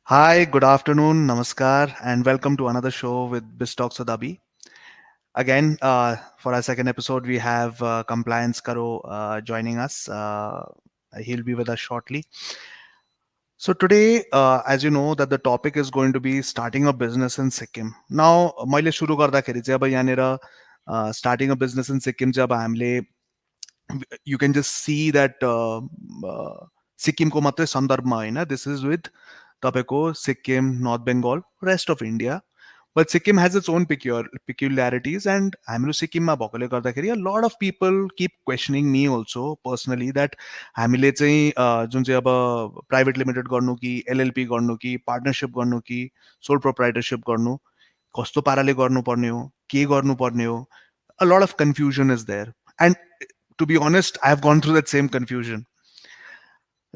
Hi, good afternoon, namaskar, and welcome to another show with Biz Talks with Abhi. Again, for our second episode, we have Compliance Karo joining us. He'll be with us shortly. So today, as you know, that the topic is going to be starting a business in Sikkim. Now, मैले सुरु गर्दाखेरि चाहिँ अब यहाँनिर starting a business in Sikkim चाहिँ अब हामीले you can just see that सिक्किमको मात्रै सन्दर्भमा होइन, this is with तपाईँको Sikkim, north Bengal, rest of India. But Sikkim has its own peculiarities, and हामीहरू सिक्किममा भएकोले गर्दाखेरि a lot of people keep questioning me also personally that हामीले चाहिँ जुन चाहिँ अब प्राइभेट लिमिटेड गर्नु कि एलएलपी गर्नु कि पार्टनरसिप गर्नु कि सोल प्रोप्राइटरसिप गर्नु, कस्तो पाराले गर्नुपर्ने हो, के गर्नुपर्ने हो, a lot of confusion is there. And to be honest, I have gone through that same confusion.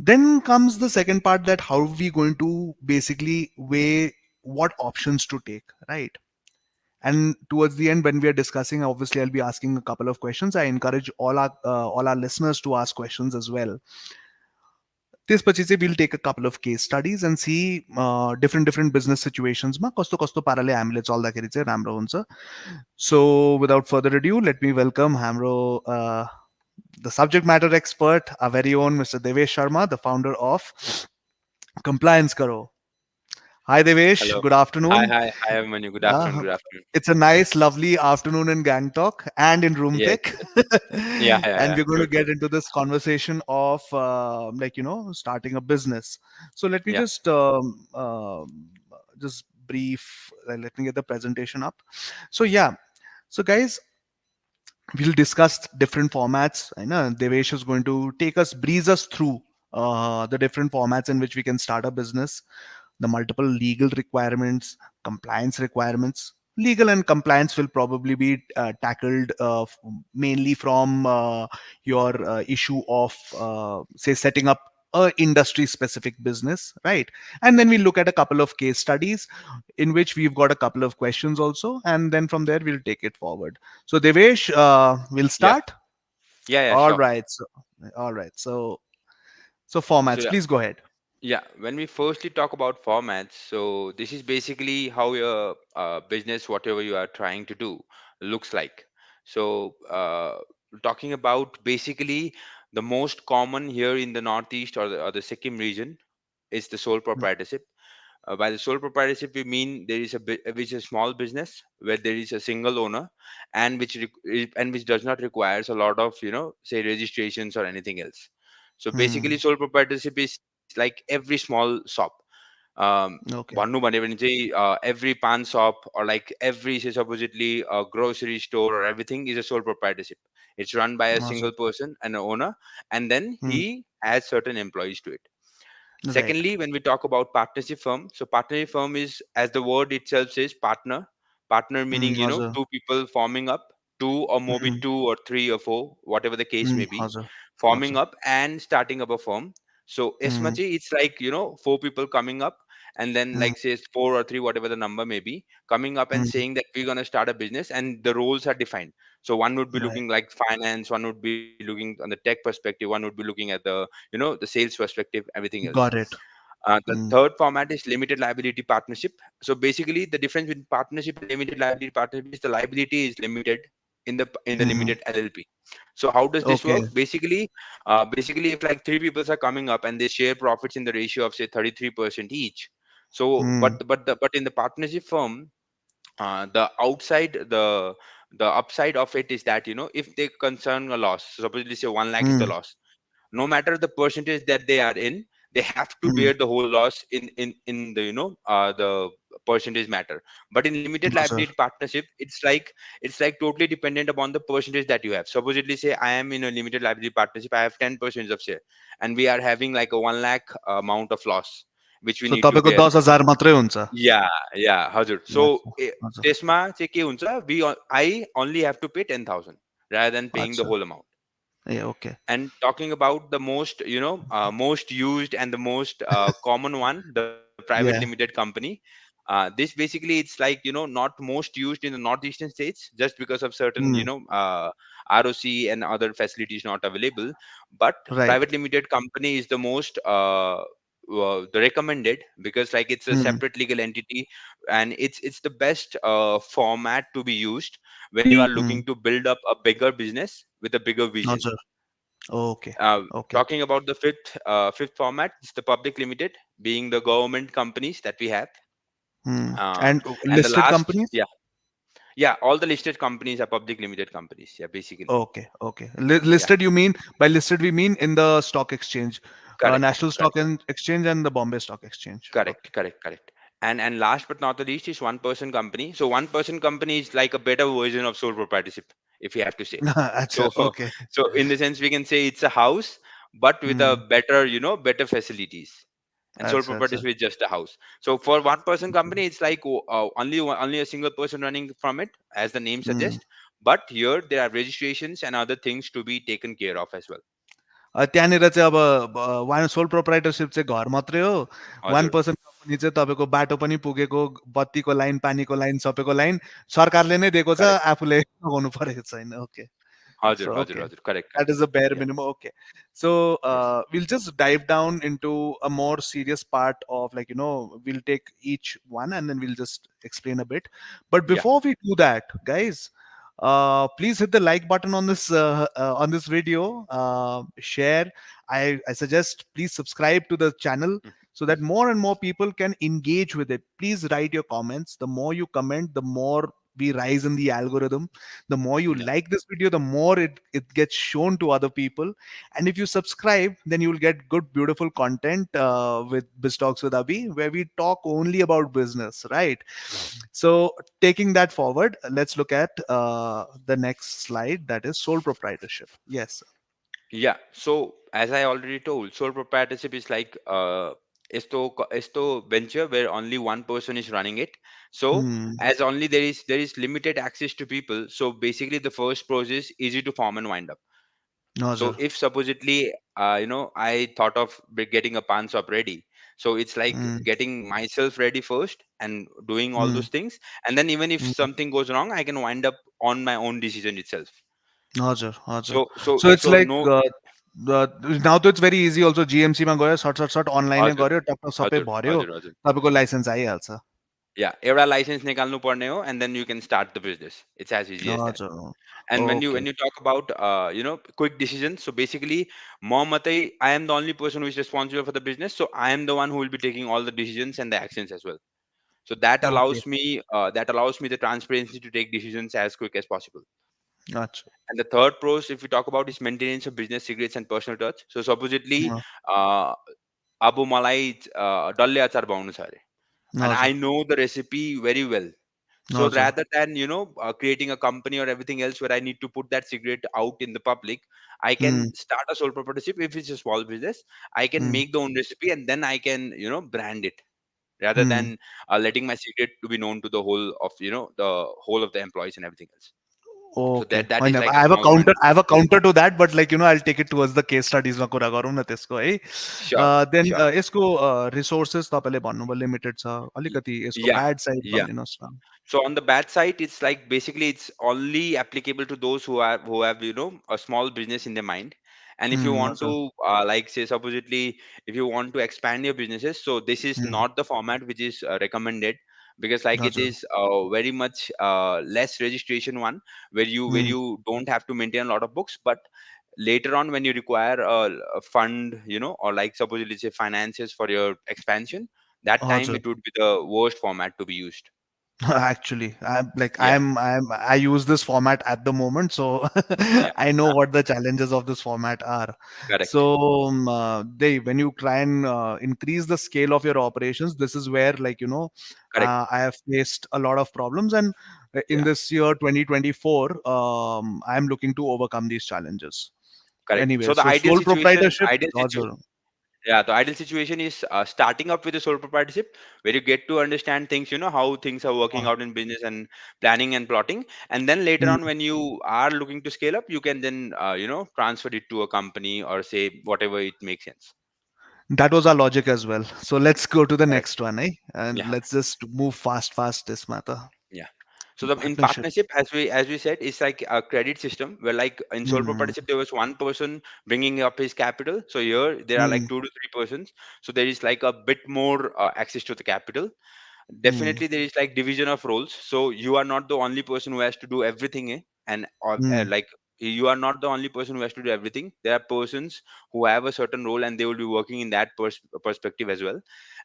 Then comes the second part, that how are we going to basically weigh what options to take, right? And towards the end, when we are discussing, obviously I'll be asking a couple of questions. I encourage all our listeners to ask questions as well. This pachiche we'll take a couple of case studies and see different business situations ma kasto kasto parale हामीले चल्दाखेरि चाहिँ राम्रो हुन्छ. So without further ado, let me welcome हाम्रो the subject matter expert, our very own Mr. Devesh Sharma, the founder of Compliance Karo. Hi Devesh, Hello. good Hi, afternoon. hi, hi, Abhimanyu. Good afternoon. Uh, Good afternoon. it's a nice, lovely afternoon in Gangtok and in Yes, Roomtek. yes. Yeah, yeah, And yeah. we're going True, to true. get into this conversation of starting a business. So let me Yeah, just brief, let me get the presentation up. So yeah, so guys, we'll discuss different formats. I know Devesh is going to breeze us through the different formats in which we can start a business, the multiple legal requirements, compliance requirements. Legal and compliance will probably be tackled mainly from your issue of, say, setting up a industry specific business, right? And then we look at a couple of case studies in which we've got a couple of questions also, and then from there we'll take it forward. So Devesh, we'll yeah, start. yeah, yeah. All Sure. right. So So formats. yeah, Please go ahead. yeah. When we firstly talk about formats, so this is basically how your business, whatever you are trying to do, looks like. So talking about basically the most common here in the Northeast or the Sikkim region is the sole proprietorship. By the sole proprietorship, we mean there is which is a small business where there is a single owner, and which does not requires a lot of say registrations or anything else. So basically, Hmm. sole proprietorship is like every small shop. Um, Okay. भन्नु भन्यो भने चाहिँ, every pan shop or like every say supposedly a grocery store or everything is a sole proprietorship. It's run by a Awesome. single person and an owner, and then Hmm. he has certain employees to it. Right. Secondly, when we talk about partnership firm, so partnership firm is, as the word itself says, partner. Partner Hmm. meaning, Hazır. two people forming up, two or maybe Hmm. two or three or four, whatever the case Hmm. may be, Hazır. forming Hazır. up and starting up a firm. So Hmm. Esmachi, it's like, four people coming up, and then Hmm. like says four or three, whatever the number may be, coming up and Hmm. saying that we're gonna start a business, and the roles are defined. So one would be Right. looking like finance, one would be looking on the tech perspective, one would be looking at the sales perspective, everything else. Got it. The Hmm. third format is limited liability partnership. So basically, the difference between partnership and limited liability partnership is the liability is limited in the Hmm. limited LLP. So how does this Okay. work? Basically, if like three people are coming up and they share profits in the ratio of say 33% each. So, Hmm. but in the partnership firm, the outside the upside of it is that if they concern a loss, so supposedly say 1 lakh is the Hmm. loss, no matter the percentage that they are in, they have to Hmm. bear the whole loss in the percentage matter. But in limited Hazır. liability partnership, it's like totally dependent upon the percentage that you have. Supposedly say I am in a limited liability partnership, I have 10% of share, and we are having like a 1 lakh amount of loss which we So need to तपाईँको bear. 10,000 मात्रै हुन्छ. Yeah, yeah, Hazur. So अच्छा. अच्छा. त्यसमा चाहिँ के हुन्छ, I only have to pay 10,000 rather than paying the अच्छा. whole amount. Yeah. Okay. And talking about the most used and the most common one, the private limited Yeah. company. This basically, it's like not most used in the northeastern states just because of certain Hmm. ROC and other facilities not available. But Right. private limited company is the most the recommended, because like it's a Hmm. separate legal entity, and it's the best format to be used when you are Hmm. looking to build up a bigger business with a bigger vision. Roger. Okay. uh, Okay. Talking about the fifth format, it's the public limited, being the government companies that we have. Hmm. uh, And and the listed last, companies? yeah, all the listed companies are public limited companies, yeah, basically. Okay. Okay. Yeah, Listed, you mean, by listed we mean in the stock exchange, correct, National Stock correct, and Exchange and the Bombay Stock Exchange. Okay. correct. And last but not the least is one person company. So one person company is like a better version of sole proprietorship, if you have to say. Acha, So okay. so in the sense, we can say it's a house, but with a Hmm. better, better facilities. And sole Acha, acha. proprietorship is just a house. So for one person company, it's like only a single person running from it, as the name Hmm. suggests. But here there are registrations and other things to be taken care of as well. त्यहाँनिर चाहिँ अब वान soul प्रोप्राइटरसिप चाहिँ घर मात्रै हो। वान Hazard, person company चाहिँ तपाईँको बाटो पनि पुगेको, बत्तीको लाइन, पानीको लाइन, सबैको लाइन सरकारले नै दिएको छ, correct. आफूले लगाउनु परेको छैन। Okay. Hazard, So, Hazard, okay, Hazard. Correct, that correct. is a bare Yeah. minimum. Okay. So, Yes. we'll just dive down into a more serious part of, like, we'll take each one and then we'll just explain a bit. But Yeah. before we do that, guys, please hit the like button on this video. Share. I suggest please subscribe to the channel Mm. so that more and more people can engage with it. Please write your comments. The more you comment, the more we rise in the algorithm. The more you Yeah. like this video, the more it gets shown to other people. And if you subscribe, then you will get good, beautiful content with Biz Talks with Abhi, where we talk only about business, right? So, taking that forward, let's look at the next slide, that is sole proprietorship. Yes. Yeah. So as I already told, sole proprietorship is like esto venture where only one person is running it. So Hmm. as only there is limited access to people. So basically the first process easy to form and wind up. So Nazar. if supposedly I thought of getting a pan shop ready. So it's like Hmm. getting myself ready first and doing all Hmm. those things. And then even if Hmm. something goes wrong, I can wind up on my own decision itself. Nazar. Nazar. So so So it's so like no. now to it's very easy also GMC मा गयो सट online हजुर, गर्यो टक्क सबै हजुर, भर्यो हजुर, हजुर। तपाईँको लाइसेन्स आइहाल्छ। Yeah, एउटा लाइसेन्स निकाल्नु पर्ने हो, and then you can start the business. It's as easy as that. हजुर। And okay. when you talk about quick decisions, so basically म मात्रै, I am the only person who is responsible for the business, so I am the one who will be taking all the decisions and the actions as well. So okay. that allows me the transparency to take decisions as quick as possible. अच्छा। And the third pros, if we talk about, is maintenance of business secrets and personal touch. So supposedly uh, अब मलाई डल्ले अचार बनाउनु छ अरे, and I हजुर। know the recipe very well. So हजुर। rather than creating a company or everything else where I need to put that cigarette out in the public, I can hmm. start a sole proprietorship. If it's a small business, I can hmm. make the own recipe, and then I can brand it, rather hmm. than letting my secret to be known to the whole of the employees and everything else. So okay, that होइन, is like I a have a small point counter of I view. Have a counter to that, but like I will take it towards the case स्टडिजमा कुरा गरौँ न त्यसको है। Sure, then sure. यसको resources तपाईँले भन्नुभयो लिमिटेड छ, Y- अलिकति यसको yeah, ब्याड साइड yeah. भनिदिनुहोस् न। So on the bad side, it's like basically it's only applicable to those who have a small business in their mind. And if you hmm. want हजुर। to like say supposedly, if you want to expand your businesses, so this is hmm. not the format which is recommended, because like it हजुर। is very much less registration one, where hmm. you don't have to maintain a lot of books. But later on, when you require a fund, or like supposedly say finances for your expansion, that time हजुर। it would be the worst format to be used. Actually, Yeah, I use this format at the moment, so yeah. I know what the challenges of this format are. Correct, So, they when you try and increase the scale of your operations, this is where, like, correct. I have faced a lot of problems, and in Yeah, this year 2024, I am looking to overcome these challenges. correct. Anyway, So the so sole proprietorship, हजुर। yeah, the ideal situation is starting up with a sole proprietorship, where you get to understand things, how things are working uh, out in business, and planning and plotting. And then later on, hmm, when you are looking to scale up, you can then, transfer it to a company, or say whatever it makes sense. that was our logic as well. So let's go to the Correct. next one, eh? And Yeah, let's just move fast, fast this matter. yeah. So the in Partnership. partnership, as we said, it's like a credit system where, like in sole Hmm. proprietorship, there was one person bringing up his capital. So here there are Hmm. like 2 to 3 persons. So there is like a bit more access to the capital. Hmm. Definitely there is like division of roles, so you are not the only person who has to do everything, and Hmm. like you are not the only person who has to do everything. There are persons who have a certain role, and they will be working in that perspective as well.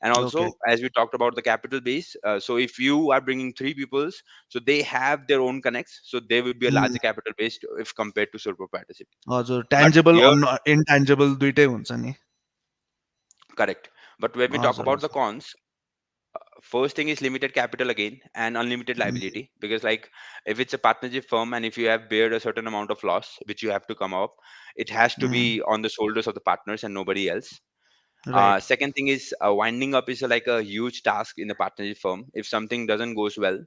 And Okay. also, as we talked about the capital base, so if you are bringing 3 peoples, so they have their own connects, so they will be a Hmm. larger capital base if compared to sole proprietorship. हजुर, But tangible here, intangible दुइटै हुन्छ नि. correct. But when we talk हजुर, about the हजुर. cons, first thing is limited capital again and unlimited Hmm. liability, because like if it's a partnership firm and if you have bared a certain amount of loss which you have to come up, it has to Hmm. be on the shoulders of the partners and nobody else. Right. Second thing is, winding up is like a huge task in the partnership firm. If something doesn't goes well,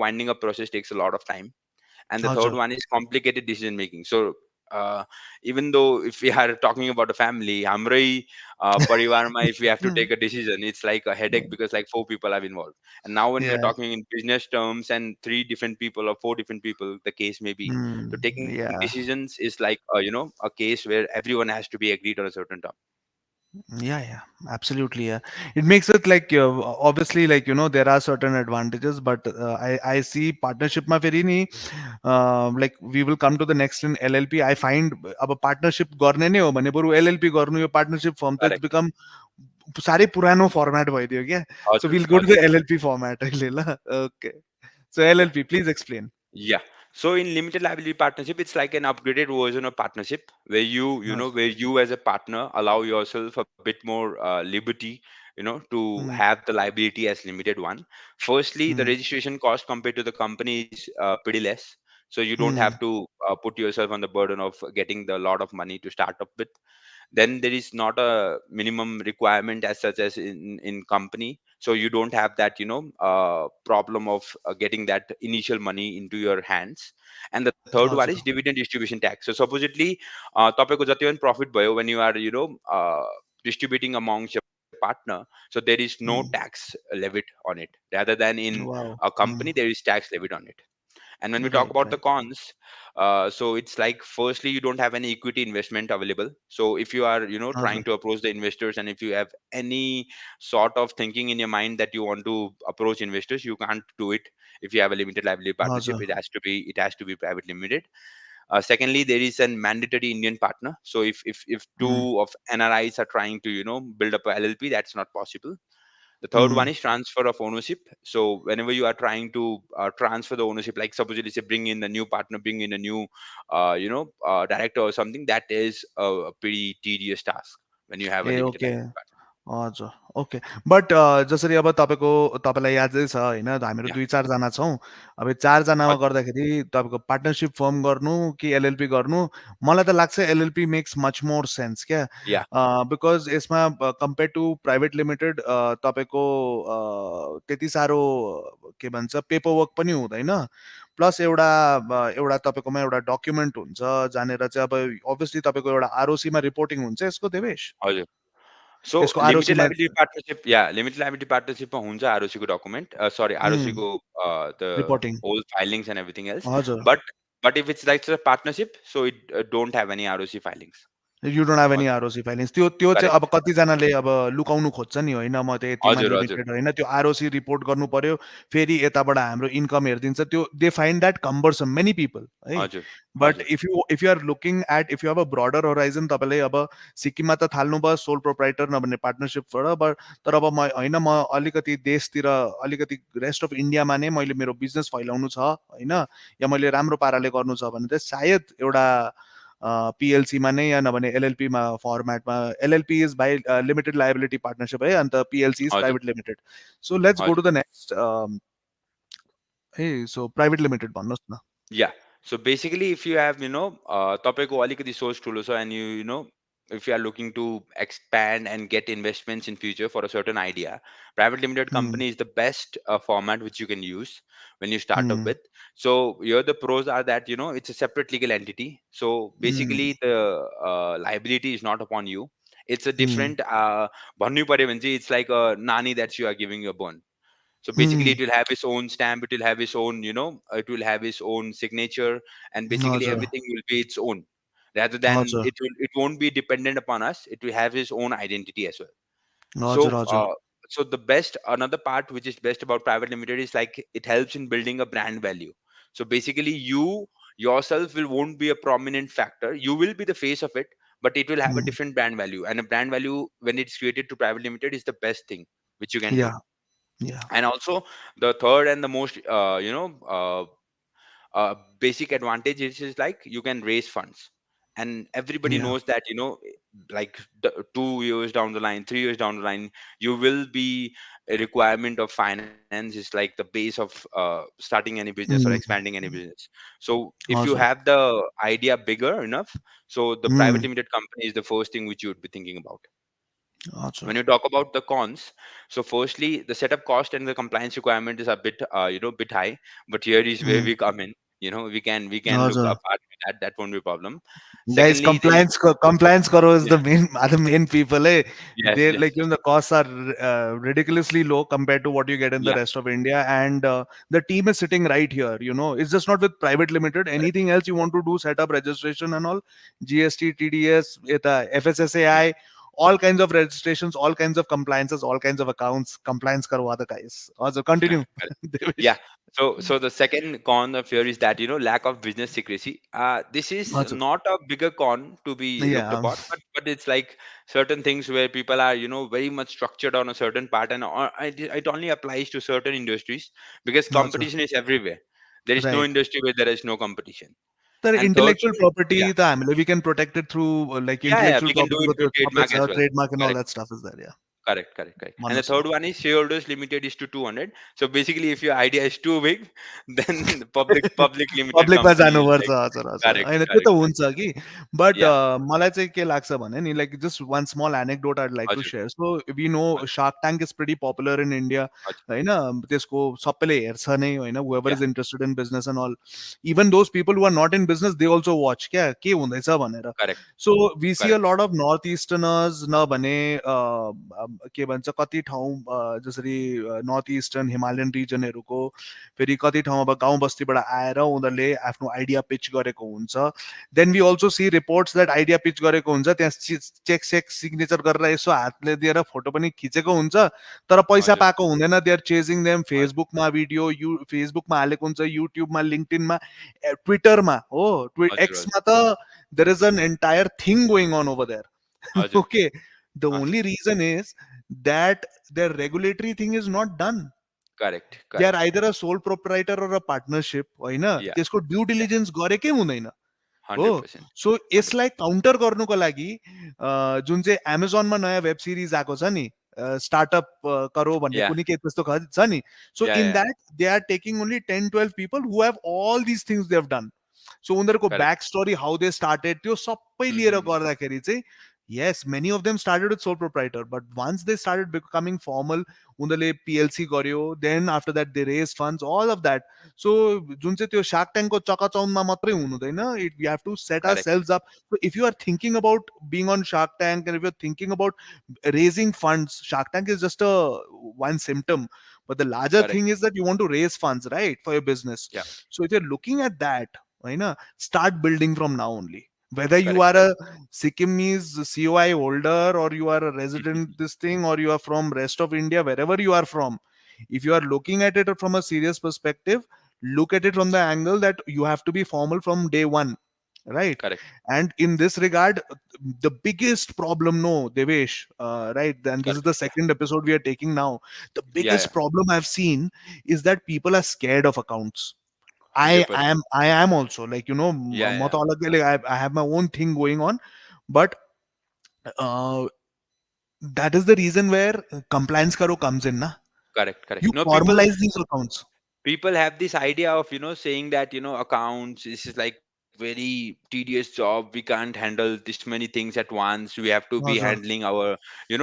winding up process takes a lot of time. And the third हजुर. one is complicated decision making. So uh, even though if we are talking about a family, hamrai parivarma, if we have to take a decision, it's like a headache because like 4 people are involved. And now when we are Yeah. talking in business terms and 3 different people or 4 different people, the case may be, Hmm. so taking Yeah. decisions is like a case where everyone has to be agreed on a certain topic. Yeah, yeah, absolutely. Yeah, it makes it like obviously, like there are certain advantages, but I see partnership ma feri ni like we will come to the next in LLP. I find अब partnership गर्ने नै हो भने बरु LLP गर्नु, यो partnership firm त it's Correct. become साह्रै पुरानो format भइदियो क्या. So हजुर, we'll go to हजुर. the LLP format अहिले ल. Okay. So Yeah. LLP, please explain. Yeah. So in limited liability partnership, it's like an upgraded version of partnership where you as a partner allow yourself a bit more liberty, to Hmm. have the liability as limited one. Firstly, the Hmm. registration cost compared to the company is pretty less. So you don't Hmm. have to put yourself on the burden of getting the lot of money to start up with. Then there is not a minimum requirement as such as in company, so you don't have that problem of getting that initial money into your hands. And the third one is हजुर. dividend distribution tax. So supposedly तपाईँको जति पनि profit भयो when you are distributing amongst your partner, so there is no Hmm. tax levied on it, rather than in Wow. a Hmm. company there is tax levied on it. And when we talk Right. about the Right. cons, so it's like firstly you don't have any equity investment available. So if you are trying हजुर. to approach the investors, and if you have any sort of thinking in your mind that you want to approach investors, you can't do it if you have a limited liability partnership. हजुर. It has to be private limited. Secondly, there is a mandatory Indian partner. So if Hmm. two of NRIs are trying to build up a LLP, that's not possible. The third one Hmm. is transfer of ownership. So whenever you are trying to transfer the ownership, like supposedly say bring in a new partner, bring in a new director or something, that is a pretty tedious task when you have a A limited okay. liability partner. हजुर. Okay. But जसरी अब तपाईँलाई यादै छ होइन, हामीहरू Yeah. 2-4 जना छौँ. अब यो 4 जनामा Ajit. गर्दाखेरि तपाईँको पार्टनरसिप फर्म गर्नु कि एलएलपी गर्नु, मलाई त लाग्छ LLP makes much more sense क्या. Yeah. बिकज यसमा कम्पेयर टु प्राइभेट लिमिटेड तपाईँको त्यति साह्रो के भन्छ पेपर वर्क पनि हुँदैन. प्लस एउटा तपाईँकोमा एउटा डकुमेन्ट हुन्छ जहाँनिर चाहिँ अब अभियसली तपाईँको एउटा आरओसीमा रिपोर्टिङ हुन्छ यसको देवेश. Ajit. So यसको limited आरओसीमा. liability partnership, yeah, limited liability partnership में हुन्छ ROC को document, sorry, ROC को the reporting. whole filings and everything else. हजुर. But if it's like a partnership, so it don't have any ROC filings. You don't have any Ajit. ROC filings. त्यो त्यो चाहिँ अब Correct. कतिजनाले अब लुकाउनु खोज्छ नि, होइन म त यतिमा हजुर, हजुर, लिमिटेड होइन, त्यो आरओसी रिपोर्ट गर्नु पर्यो, फेरि यताबाट हाम्रो इन्कम हेरिदिन्छ, त्यो they find that cumbersome many people है. हजुर, बट हजुर, if you are looking at, if you have a broader horizon, तपाईँले अब सिक्किममा त थाल्नु भयो सोल प्रोप्राइटर नभने पार्टनरसिपबाट, बट तर अब म होइन, म अलिकति देशतिर, अलिकति रेस्ट अफ इन्डियामा नै मैले मेरो बिजनेस फैलाउनु छ होइन, या मैले राम्रो पाराले गर्नु छ भने चाहिँ सायद एउटा पिएलसीमा नै, या नभने एलएलपीमा फर्मेटमा. LLP is by limited liability partnership है, अन्त पिएलसी इज हजुर, private limited. So let's go हजुर. To the next. है, सो प्राइभेट लिमिटेड भन्नुहोस् न. Yeah. So basically, if you have, तपाईँको अलिकति सोच ठुलो छ, and if you are looking to expand and get investments in future for a certain idea, private limited Hmm. company is the best format which you can use when you start up Hmm. with. So here the pros are that it's a separate legal entity. So Hmm. basically the liability is not upon you. It's a Hmm. different भन्नु पर्यो भने चाहिँ it's like a nani that you are giving your bond. So basically Hmm. it will have its own stamp, it will have its own, it will have its own signature, and basically Roger. everything will be its own, rather than Roger. it won't be dependent upon us, it will have its own identity as well. Roger. So Roger. so the best, another part which is best about private limited is like it helps in building a brand value. So basically you yourself will won't be a prominent factor, you will be the face of it, but it will have a Hmm. different brand value, and a brand value when it's created to private limited is the best thing which you can do. Yeah. Yeah. And also the third and the most basic advantage is like you can raise funds, and everybody Yeah. knows that, like 2 years down the line, 3 years down the line, you will be a requirement of finance is like the base of starting any business or Hmm. expanding any business. So if you Roger. have the idea bigger enough, so the private Hmm. limited company is the first thing which you would be thinking about. Roger. When you talk about the cons, so firstly the setup cost and the compliance requirement is a bit bit high, but here is where Hmm. we come in. We can look Roger. apart with that, that won't be a problem. Guys, Secondly there is, compliance karo is yeah, the main are the main people. Eh? yes, They yes, like the costs are ridiculously low compared to what you get in the yeah, rest of India, and the team is sitting right here. It's just not with private limited. correct, Anything else you want to do, set up registration and all, GST, TDS, yeah, FSSAI, all kinds of registrations, all kinds of compliances, all kinds of accounts. Compliance karwa the guys. Also, continue, correct. Yeah. Devesh. So the second con of here is that, lack of business secrecy. This is Also, not a bigger con to be looked yeah, upon, but it's like certain things where people are, very much structured on a certain part, and it only applies to certain industries, because also, competition is everywhere. There is no right. industry where there is no competition. The And third, intellectual yeah, property, the आम्हीले we can protect it through like yeah, yeah, intellectual we can do property it with through the trademark puppets, as well. trademark and all Correct. that stuff is there. Yeah, Correct, correct, correct. And the 100%. third one is shareholders limited is to 200. So basically, if your idea is too big, then the public limited पब्लिकमा company is जानुपर्छ like, हजुर हजुर correct, होइन त्यो correct, त correct. हुन्छ कि but Yeah, मलाई चाहिँ के लाग्छ भने नि like just one small anecdote I'd like to Ajur, share so we know Ajur, shark tank is pretty popular in India Ajur. होइन त्यसको सबैले हेर्छ नै होइन whoever Yeah, is interested in business and all even those people who are not in business they also watch क्या के हुँदैछ भनेर correct, so we see a correct. Lot of north easterners नभने के भन्छ कति ठाउँ जसरी नर्थ इस्टर्न हिमालयन रिजनहरूको फेरि कति ठाउँ अब गाउँ बस्तीबाट आएर उनीहरूले आफ्नो आइडिया पिच गरेको हुन्छ then we also see reports that idea pitch गरेको हुन्छ त्यहाँ चेक सेक सिग्नेचर गरेर यसो हातले दिएर फोटो पनि खिचेको हुन्छ तर पैसा Ajur, पाएको हुँदैन they are chasing them Ajur, फेसबुकमा भिडियो फेसबुकमा हालेको हुन्छ युट्युबमा लिङ्कडिनमा ट्विटरमा हो Ajur, Ajur, एक्समा त there is an entire thing going on over there Ajur, okay the Ajur. only reason is that their regulatory thing is not done Correct, they are correct. either a sole proprietor or a partnership होइन Yeah, त्यसको due yeah. Diligence गरेकै हुँदैन हो 100%. सो यसलाई 100%. Counter गर्नुको लागि जुन चाहिँ एमाजोनमा नयाँ वेब सिरिज आएको छ नि स्टार्टअप करो भन्ने Yeah, कुनै के त्यस्तो छ नि so yeah, in yeah. That they are taking only 10-12 people who have all this things they have done so उनीहरूको Correct. Back story how they started त्यो सबै लिएर Mm-hmm. गर्दाखेरि चाहिँ yes many of them started with sole proprietor but once they started becoming formal उनीहरूले PLC गर्यो then after that they raised funds all of that so जुन चाहिँ त्यो shark ट्याङ्कको चकाचौनमा मात्रै हुनुहुँदैन we have to set Correct. ourselves up so if you are thinking about being on Shark Tank and if you're thinking about raising funds Shark Tank is just a one symptom but the larger Correct. thing is that you want to raise funds right for your business Yeah. so if you're looking at that होइन start building from now only whether you Correct. are Correct. a Sikkimese COI holder or you are a resident this thing or you are from rest of India wherever you are from if you are looking at it from a serious perspective look at it from the angle that you have to be formal from day one right Correct. and in this regard the biggest problem no Devesh right and this is Correct. the Yeah. second episode we are taking now the Yeah. biggest Yeah. problem I've seen is that people are scared of accounts I 100%. am I am also like Yeah. म Yeah. त अलग्गै like I have my own thing going on but uh, that is the reason where compliance karo comes in na Correct. Correct. you No, formalize these accounts people have this idea of, saying that, accounts, this is like very tedious job, we can't handle this many things at once, we have to be हजुर handling our,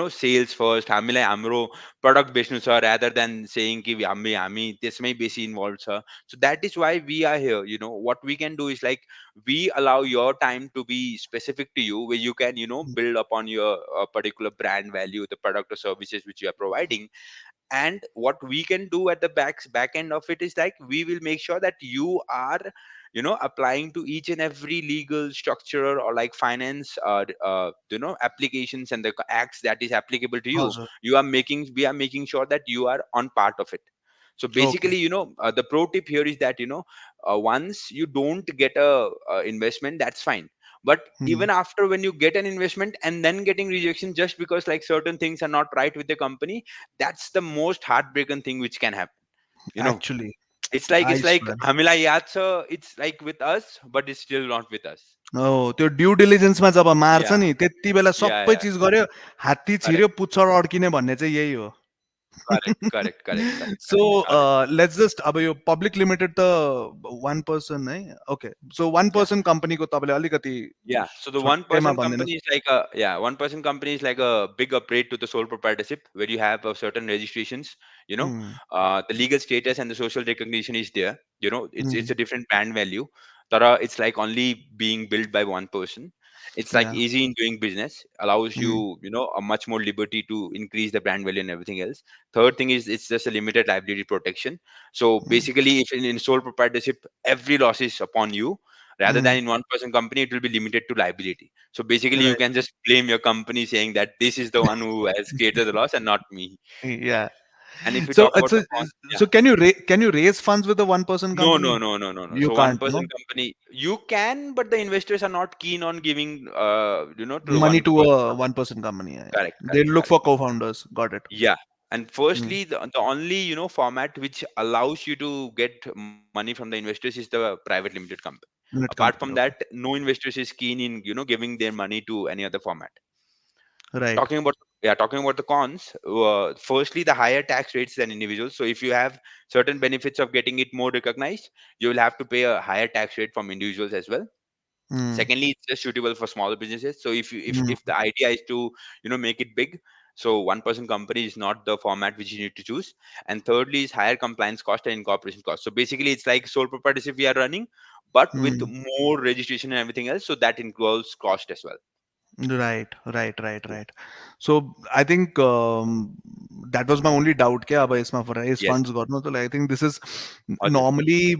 sales first, हामीलाई हाम्रो product बेच्नु छ, rather than saying कि हामी त्यसमै बेसी involved छ. So that is why we are here. What we can do is like, we allow your time to be specific to you, where you can, build upon your particular brand value, the product or services which you are providing, And what we can do at the back end of it is like we will make sure that you are applying to each and every legal structure or like finance applications and the acts that is applicable to Oh, you. sir. We are making sure that you are on part of it. So Okay. basically, the pro tip here is that once you don't get a investment, that's fine. But Hmm. even after, when you get an investment and then getting rejection just because like certain things are not right with the company, that's the most heartbreaking thing which can happen. you know Actually, it's I like swear. हामीलाई याद छ, it's like with us but it's still not with us. हो, त्यो due डिलिजेन्समा जब मार्छ Yeah, नि त्यति बेला yeah, सबै yeah. चिज गर्यो, हात्ती Correct, छिर्यो पुच्छर अड्किने भन्ने चाहिँ यही हो. correct, correct, correct, correct, So correct. Got it. Let's just अब यो पब्लिक लिमिटेड त वान पर्सन है. ओके, सो वान Yeah. पर्सन कम्पनीको तपाईँले अलिकति Yeah. So the one छुट्टैमा person company भनिदिनुहोस्. is like a yeah, one person company is like a big upgrade to the sole proprietorship where you have certain registrations. Hmm. The legal status and the social recognition is there. It's Hmm. a different brand value. Tara, it's like only being built by one person. It's like Yeah. easy in doing business, allows Hmm. a much more liberty to increase the brand value and everything else. Third thing is it's just a limited liability protection. So basically, if in sole proprietorship, every loss is upon you, rather than Hmm. in one person company it will be limited to liability. So basically you Right. can just blame your company saying that this is the one who has created the loss and not me. Yeah. And if we So talk about so the con, yeah. so can you raise funds with a one person No, no, company? no, no, no, no. You So one can't, person no? company you can, but the investors are not keen on giving to the Money one to person a company. one person company. Yeah, yeah. Correct, They correct, look correct. for co-founders. Got it. Yeah. And Mm. firstly, the only format which allows you to get money from the investors is the private limited company. Unit Apart from company. that, Okay. no investors is keen in giving their money to any other format. Right. Talking about the cons, firstly the higher tax rates than individuals. So if you have certain benefits of getting it more recognized, you will have to pay a higher tax rate from individuals as well. Mm. Secondly, it's just suitable for smaller businesses. So if you Mm. if the idea is to make it big, so one person company is not the format which you need to choose. And thirdly is higher compliance cost and incorporation cost. So basically it's like sole proprietorship we are running, but with Mm. more registration and everything else, so that involves cost as well. Right, right, right, Yeah. right. So I think that was my only doubt क्या अब यसमा for raise Yes. funds गर्नु त, like I think this is हजुर, normally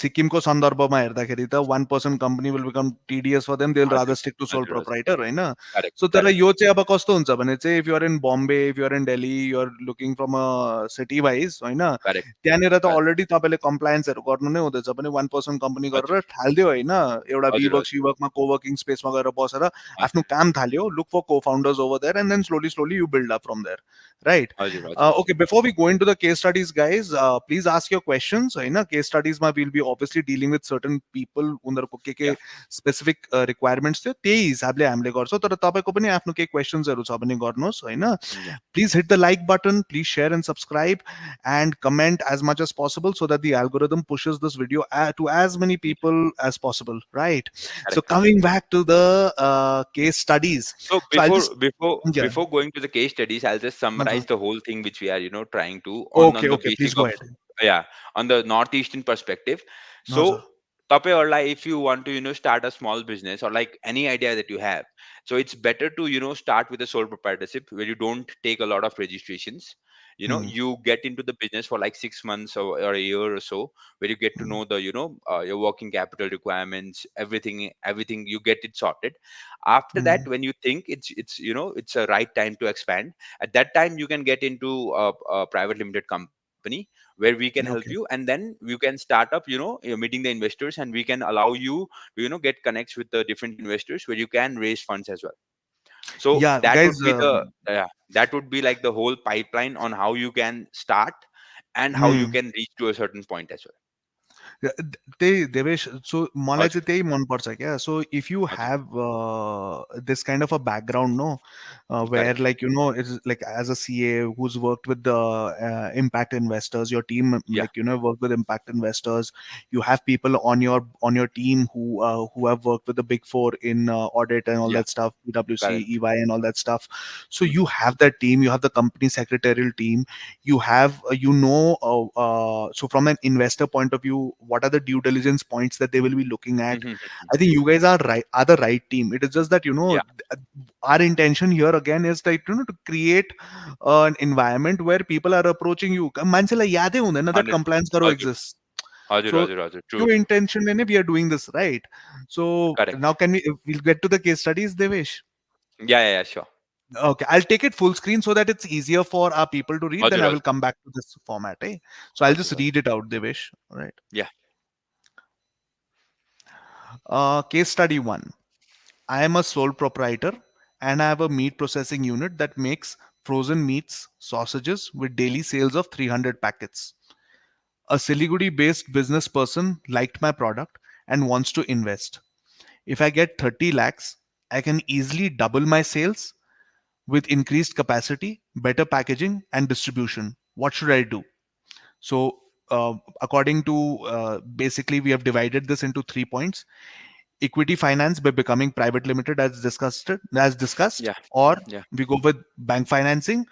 सिक्किमको सन्दर्भमा हेर्दाखेरि त one person company will become tedious for them, they'll rather हजुर, stick to sole हजुर, हजुर. proprietor होइन. Correct, So तर correct, यो चाहिँ अब कस्तो हुन्छ भने चाहिँ if you are in Bombay, if you are in Delhi, you are looking from a city wise होइन, correct, त्यहाँनिर त correct. अलरेडी तपाईँले कम्प्लायन्सहरू गर्नु नै हुँदैछ भने one person company गरेर हजुर, थालिदियो होइन, एउटा हजुर, विवर्क हजुर, सिवर्कमा कोवर्किङ स्पेसमा गएर बसेर आफ्नो हजुर, काम थाल्यो, look for co-founders over there, and then slowly you build up from there, right? हजुर, हजुर, Okay, हजुर. before we go into the case studies guys, please ask your questions होइन. Case studies मा we'll be obviously dealing with certain people उनीहरूको के Yeah, specific requirements थियो, त्यही हिसाबले हामीले गर्छौँ. तर तपाईँको पनि आफ्नो केही क्वेसन्सहरू छ भने गर्नुहोस् होइन. yeah, Please hit the like button, please share and subscribe, and comment as much as possible so that the algorithm pushes this video to as many yeah. people as possible, right? So Correct. coming back to the case studies, So so I'll just yeah. before going to the case studies, I'll just Also, summarize the whole thing which we are trying to on okay, the okay, basic please go of, ahead. yeah, on the northeastern perspective. Also, So Tape, if you want to start a small business or like any idea that you have, so it's better to start with a sole proprietorship where you don't take a lot of registrations. hmm, You get into the business for like 6 months or a year or so, where you get to hmm, know the your working capital requirements, everything you get it sorted. After that, hmm, when you think it's a right time to expand, at that time you can get into a private limited company where we can help you, okay. and then you can start up you're meeting the investors, and we can allow you to get connects with the different investors where you can raise funds as well. So Yeah, that guys. would be the that would be like the whole pipeline on how you can start and how you Hmm. can reach to a certain point as well. त्यही देवेश, सो मलाई Ajur, चाहिँ त्यही मनपर्छ क्या. So if you ajur. Have this kind of a background, no, where Correct. like it's like as a CA who's worked with the impact investors, your team Yeah, like worked with impact investors, you have people on your team who have worked with the big four in audit and all yeah. that stuff, PwC, Correct. EY and all that stuff. So Hmm. you have that team, you have the company secretarial team, you have so from an investor point of view, what are the due diligence points that they will be looking at. Mhm. I think you guys are the right team. It is just that, Yeah, our intention here again is that, to create an environment where people are approaching you. मान्छेलाई यादै हुँदैन that 100. compliance करो हजुर, exists. हजुर, So हजुर, हजुर. True, your true. intention in we are doing this right. So Correct. now we'll get to the case studies, Devesh. Yeah, yeah, yeah, sure. Okay, I'll take it full screen so that it's easier for our people to read. Then हजुर, I will हजुर, come back to this format. So I'll हजुर, just हजुर. read it out, Devesh. All right. Yeah, Case study one. I am a sole proprietor and I have a meat processing unit that makes frozen meats, sausages with daily sales of 300 packets. A Siliguri based business person liked my product and wants to invest. If I get 30 lakhs, I can easily double my sales with increased capacity, better packaging, and distribution. What should I do? So, according to basically, we have divided this into 3 points: equity finance by becoming private limited, as discussed, yeah, or yeah. we go with bank financing,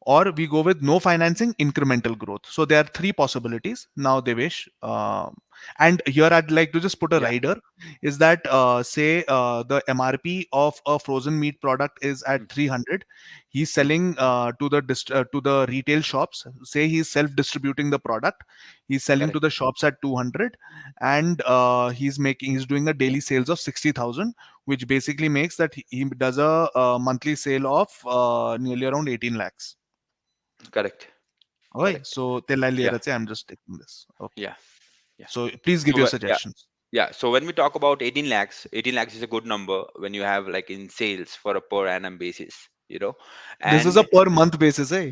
or we go with no financing, incremental growth. So there are three possibilities now, Devesh. And here I'd like to just put a Yeah. rider, is that say the MRP of a frozen meat product is at Mm, 300. He's mm, selling to the retail shops. Say he's self distributing the product. He's selling to correct, the shops at 200, and he's doing a daily sales of 60,000, which basically makes that he does a monthly sale of nearly around 18 lakhs. correct, Okay, correct. so tell Yeah, I'm just taking this. Okay, yeah, yeah. so please give So your yeah, suggestions. yeah. So when we talk about 18 lakhs, 18 lakhs is a good number when you have like in sales for a per annum basis, This is a and per month basis, eh?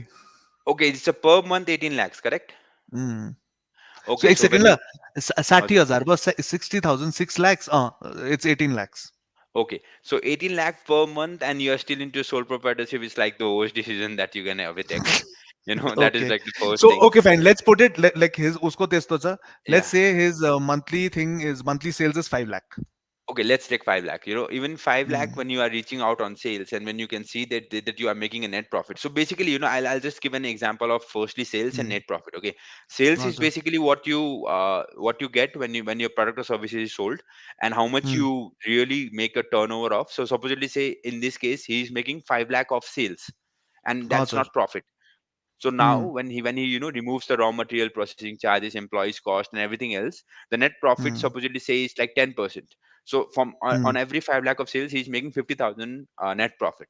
okay, it's a per month 18 lakhs, correct? Hmm. So Okay, एक so when second you ला 60,000 हजुर, बस 60,000 6 lakhs it's 18 lakhs. okay, so 18 lakh per month, and you are still into sole proprietorship is like the worst decision that you can ever take. That is Okay, like the first so thing. okay fine, let's put it like his usko testo cha. Let's Yeah. say his monthly sales is 5 lakh. Okay, let's take 5 lakh. Even 5 lakh, Hmm. when you are reaching out on sales and when you can see that you are making a net profit. So basically, I'll just give an example of firstly sales and Hmm. net profit. Okay, sales is Acha. basically what you get when your product or service is sold, and how much Hmm. you really make a turnover of. So supposedly say in this case he is making 5 lakh of sales, and that's Acha. not profit. So now Hmm. when he removes the raw material processing charges, employees cost, and everything else, the net profit Hmm. supposedly says like 10%. So from Hmm. on every 5 lakh of sales, he's making 50,000 net profit,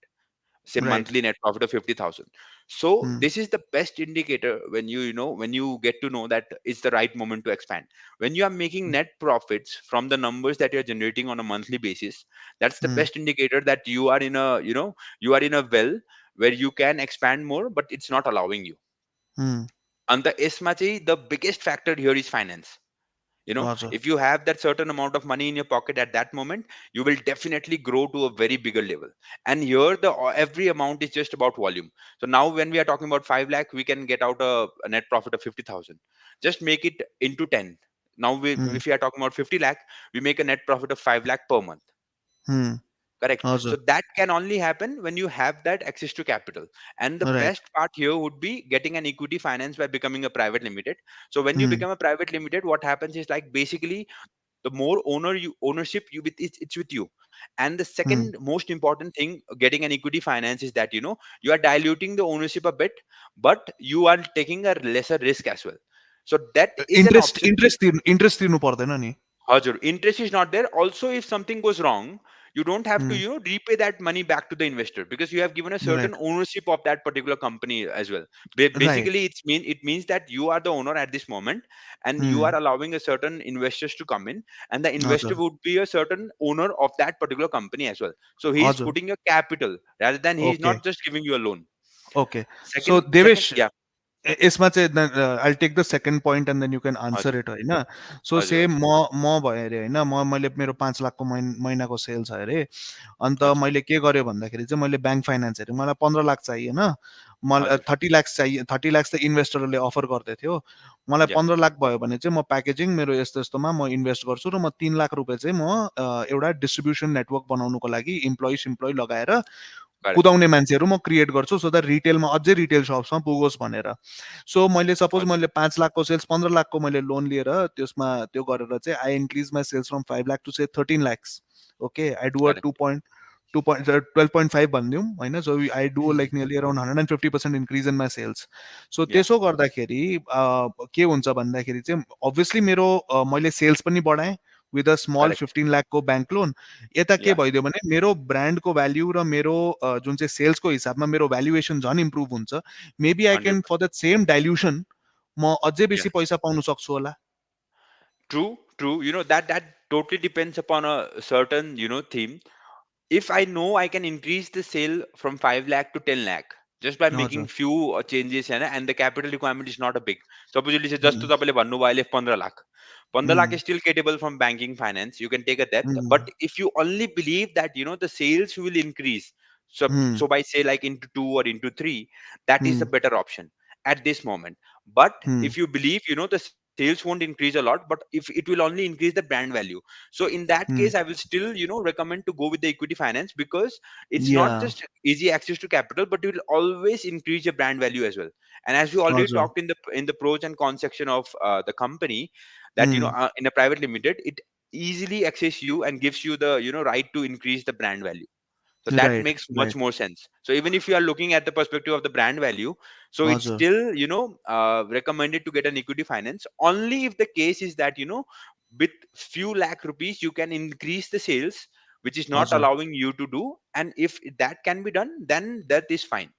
say Right. monthly net profit of 50,000. So Hmm. this is the best indicator when you get to know that it's the right moment to expand. When you are making net profits from the numbers that you're generating on a monthly basis, that's the Hmm. best indicator that you are in a well where you can expand more, but it's not allowing you. Hmm. And the SMACHI, the biggest factor here is finance. Acha. If you have that certain amount of money in your pocket at that moment, you will definitely grow to a very bigger level. And here, every amount is just about volume. So now, when we are talking about 5 lakh, we can get out a net profit of 50,000. Just make it into 10. Now, Hmm. if we are talking about 50 lakh, we make a net profit of 5 lakh per month. Hmm. Correct. Acha. So that can only happen when you have that access to capital. And the Right. best part here would be getting an equity finance by becoming a private limited. So when you Hmm. become a private limited, what happens is like basically the more ownership you with it's with you. And the Hmm. second most important thing getting an equity finance is that you are diluting the ownership a bit, but you are taking a lesser risk as well. So that is an Interest option. interest तिर्नु पर्दैन नि. Hajur, interest is not there. Also, if something goes wrong, you don't have to, Hmm. repay that money back to the investor because you have given a Right. certain ownership of that particular company as well. Right. Basically, it means that you are the owner at this moment, and you Hmm. are allowing a certain investors to come in, and the investor Acha. would be a certain owner of that particular company as well. So he is Acha. putting your capital rather than he is Okay. not just giving you a loan. Okay. So Second, Devesh, yeah, यसमा चाहिँ I'll take the second point and then you can answer Hajur, it होइन. सो Hajur, से Hajur, म भयो अरे होइन, मैले मेरो 5 लाखको महिनाको सेल छ अरे. अन्त Hajur, मैले के गरेँ भन्दाखेरि चाहिँ मैले ब्याङ्क फाइनेन्स हेरेँ, मलाई 15 लाख चाहिएन. मलाई Hajur, 30 लाख चाहिए. 30 लाख त इन्भेस्टरले अफर गर्दै थियो. मलाई yeah, 15 लाख भयो भने चाहिँ म प्याकेजिङ मेरो यस्तो यस्तोमा म इन्भेस्ट गर्छु र म 3 लाख रुपियाँ चाहिँ म एउटा डिस्ट्रिब्युसन नेटवर्क बनाउनुको लागि इम्प्लोइ लगाएर correct. कुदाउने मान्छेहरू म क्रिएट गर्छु सो द्याट रिटेलमा अझै रिटेल सप्समा पुगोस् भनेर। सो मैले सपोज Awesome. मैले 5 लाखको सेल्स 15 लाखको मैले लोन लिएर त्यसमा त्यो गरेर चाहिँ I increase my sales from 5 lakh to say 13 lakhs। Okay I do a Correct. 12.5 भनिदिउँ होइन। So I do like nearly around 150% increase in my sales. So Yeah. त्यसो गर्दाखेरि के हुन्छ भन्दाखेरि चाहिँ अभियसली मेरो मैले सेल्स पनि बढाएँ विथ अ स्मल Correct. 15 लाखको ब्याङ्क लोन। यता के Yeah. भइदियो भने मेरो ब्रान्डको भ्याल्यु र मेरो जुन चाहिँ सेल्सको हिसाबमा मेरो भ्यालुएसन झन् इम्प्रुभ हुन्छ। Maybe I can for 100%. That same dilution म अझै Yeah. बेसी पैसा पाउन सक्छु होला। True, true. That totally depends upon a certain, theme. If I know I can increase the sale from 5 lakh to 10 lakh just by making हजुर। few changes, and the capital requirement is not a big. Supposedly say just to hmm, tapale भन्नु भयो अहिले 15 lakh. 15 lakh hmm, is still capable from banking finance. You can take a debt, but hmm, if you only believe that the sales will increase, so hmm, by say like into two or into three, that is the hmm, better option at this moment. But hmm, if you believe the sales won't increase a lot, but if it will only increase the brand value, so in that case hmm, I will still recommend to go with the equity finance, because it's या not just easy access to capital, but it will always increase your brand value as well. And as we already हजुर। talked in the pros and cons section of the company, that hmm, in a private limited, it easily access you and gives you the right to increase the brand value. So that right, makes much right. more sense. So even if you are looking at the perspective of the brand value, so it's हजुर, still recommended to get an equity finance only if the case is that with few lakh rupees you can increase the sales, which is not हजुर। allowing you to do. And if that can be done, then that is fine.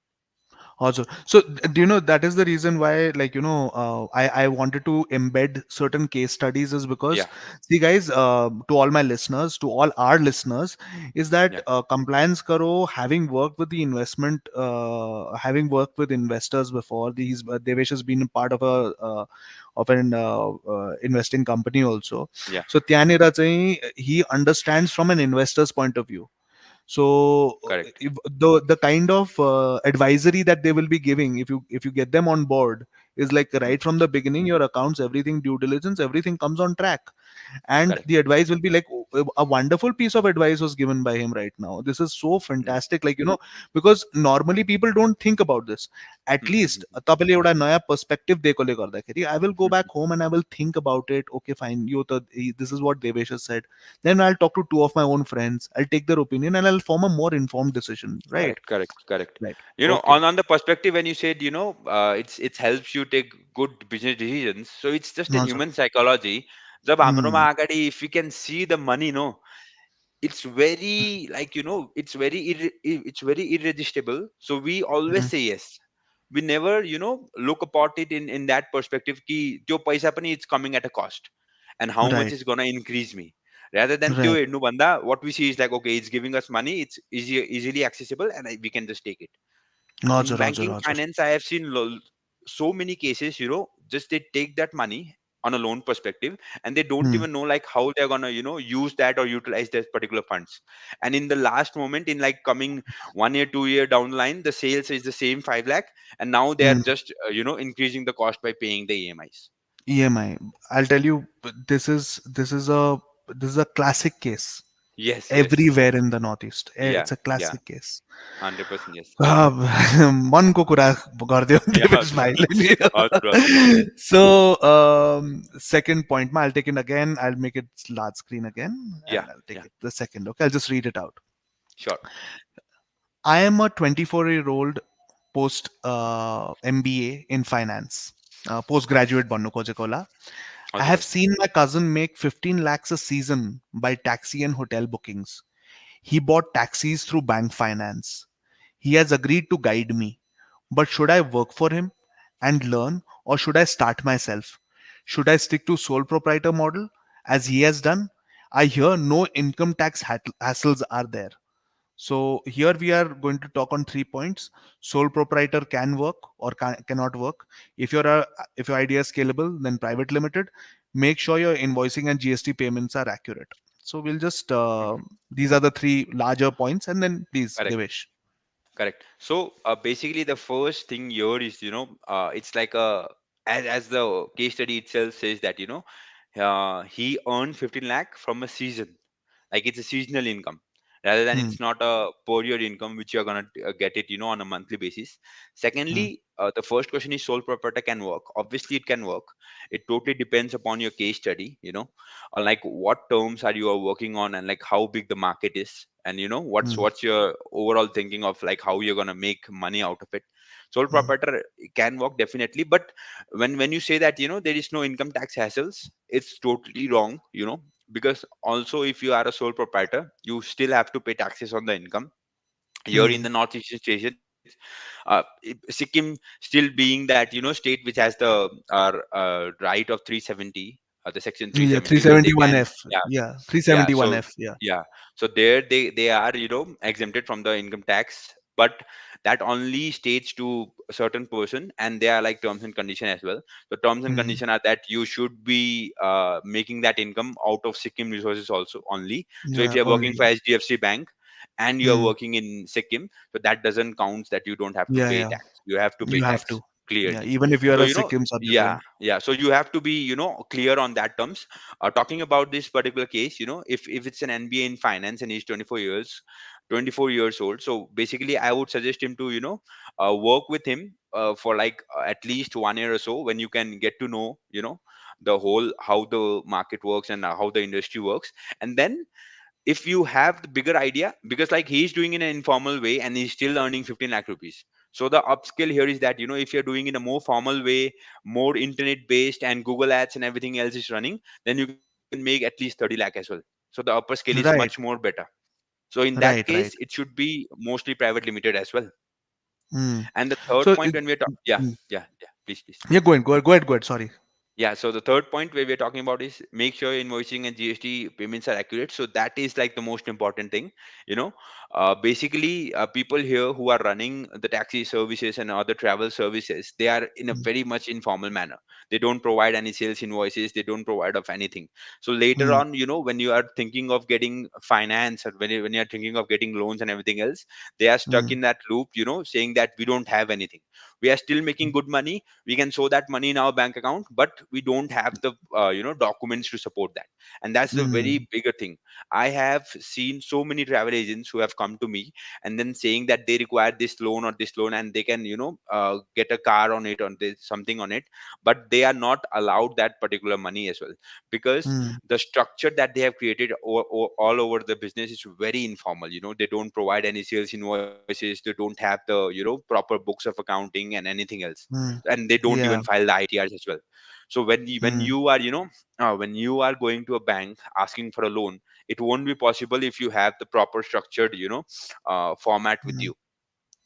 Also, so do you know that is the reason why, like, I wanted to embed certain case studies is because, Yeah. see, guys, to all my listeners, to all our listeners, is that Yeah. compliance karo, having worked with the investment, having worked with investors before, these Devesh has been a part of an investing company also. Yeah. So, Tyanira चाहिँ, he understands from an investor's point of view. So Correct. if the kind of advisory that they will be giving, if you get them on board, is like Mhm. right from the beginning, your accounts, everything, due diligence, everything comes on track. And Correct. the advice will be like, a wonderful piece of advice was given by him right now. This is so Mhm. fantastic, like, because normally people don't think about this. At Mhm. least Mhm. तपाईँले एउटा नयाँ perspective दिएकोले गर्दाखेरि I will go back Mhm. home and I will think about it. Okay, fine, this is what Devesh has said. Then I'll talk to two of my own friends. I'll take their opinion and I'll form a more informed decision. Right. Correct, correct, correct. Right. Okay. On the perspective when you said, it helps you take good business decisions. So it's just a No, sir. human psychology. जब हाम्रोमा Hmm. अगाडि, if we can see the money, no, it's very like it's very irresistible. So we always Hmm. say yes. We never look upon it in that perspective कि त्यो पैसा पनि it's coming at a cost, and how much Right. is gonna increase me, rather than त्यो Right. हेर्नुभन्दा what we see is like, okay, it's giving us money, it's easily accessible, and we can just take it. In Roger, Roger, banking Roger. finance, I have seen so many cases, just they take that money on a loan perspective, and they don't Hmm. even know like how they're gonna use that or utilize that particular funds. And in the last moment, in like coming 1 year 2 year down the line, the sales is the same 5 lakh, and now they are Hmm. just increasing the cost by paying the emis. EMI. I'll tell you, this is a classic case Yes, yes. everywhere in the Northeast. Yeah, It's a yeah. classic case. 100% yes. मनको कुरा गरिदियो Yeah. Devesh भाइले नि। Awesome, awesome. So second point ma, I'll take it again, I'll make it large screen again, Yeah, and I'll take yeah. it the second. Okay, I'll just read it out. Sure. I am a 24-year-old post MBA in finance, postgraduate भन्नु खोजेको होला. I have Awesome. seen my cousin make 15 lakhs a season by taxi and hotel bookings. He bought taxis through bank finance. He has agreed to guide me. But should I work for him and learn, or should I start myself? Should I stick to sole proprietor model as he has done? I hear no income tax hassles are there. So here we are going to talk on 3 points. Sole proprietor can work or cannot work. If your idea is scalable, then private limited. Make sure your invoicing and GST payments are accurate. So we'll just Mhm. these are the three larger points, and then please, Correct. Devesh. Correct. So basically, the first thing here is it's like a, as the case study itself says that he earned 15 lakh from a season, like it's a seasonal income. rather than Hmm. it's not a per year income which you're gonna get it, on a monthly basis. Hmm. Secondly, the first question is sole proprietor can work. Obviously, it can work. It totally depends upon your case study, like what terms are you are working on, and like how big the market is, and Hmm. what's your overall thinking of like how you're gonna make money out of it. Sole Hmm. proprietor can work definitely, but when you say that there is no income tax hassles, it's totally wrong. Because also, if you are a sole proprietor, you still have to pay taxes on the income. Here in Hmm. the northeastern states, Sikkim still being that state which has the right of 370, the section Yeah, 370, where they can, 371F. yeah, Yeah, yeah. So 371F. Yeah. yeah, so there they are exempted from the income tax, but that only states to a certain person, and they are like terms and condition as well. The terms and Hmm. condition are that you should be making that income out of Sikkim resources also only. So if Yeah, you're working for only. HDFC Bank and you're Hmm. working in Sikkim, so that doesn't count that you don't have to Yeah, pay yeah. tax. You have to pay You have tax to. Yeah, clearly. even if you are So a Sikkim subject yeah, one. yeah. So you have to be clear on that terms. Talking about this particular case, if it's an MBA in finance and he's 24 years old, so basically I would suggest him to work with him for like at least 1 year or so, when you can get to know the whole how the market works and how the industry works. And then if you have the bigger idea, because like he's doing in an informal way and he's still earning 15 lakh rupees. So the upskill here is that if you're doing in a more formal way, more internet based, and Google ads and everything else is running, then you can make at least 30 lakh as well. So the upper scale is much Right, more better. So in that right, case, right. it should be mostly private limited as well. Hmm. And the third So, point when we're talking, yeah, hmm. yeah, please. Yeah, go ahead, go ahead, go ahead, go ahead. Sorry. Yeah, so the third point where we're talking about is make sure invoicing and GST payments are accurate. So that is like the most important thing. You know, basically, people here who are running the taxi services and other travel services, they are in a Hmm. very much informal manner. They don't provide any sales invoices. They don't provide of anything. So later Hmm. on, when you are thinking of getting finance, or when you are thinking of getting loans and everything else, they are stuck Hmm. in that loop. Saying that we don't have anything. We are still making good money, we can show that money in our bank account, but we don't have the documents to support that. And that's the Hmm. very bigger thing. I have seen so many travel agents who have come to me and then saying that they require this loan or this loan, and they can get a car on it, or there's something on it, but they are not allowed that particular money as well, because Hmm. the structure that they have created all over the business is very informal. They don't provide any sales invoices, they don't have the proper books of accounting and anything else, Hmm. and they don't even Yeah. file the ITRs as well. So when Hmm. you are when you are going to a bank asking for a loan, it won't be possible if you have the proper structured format with Hmm. you.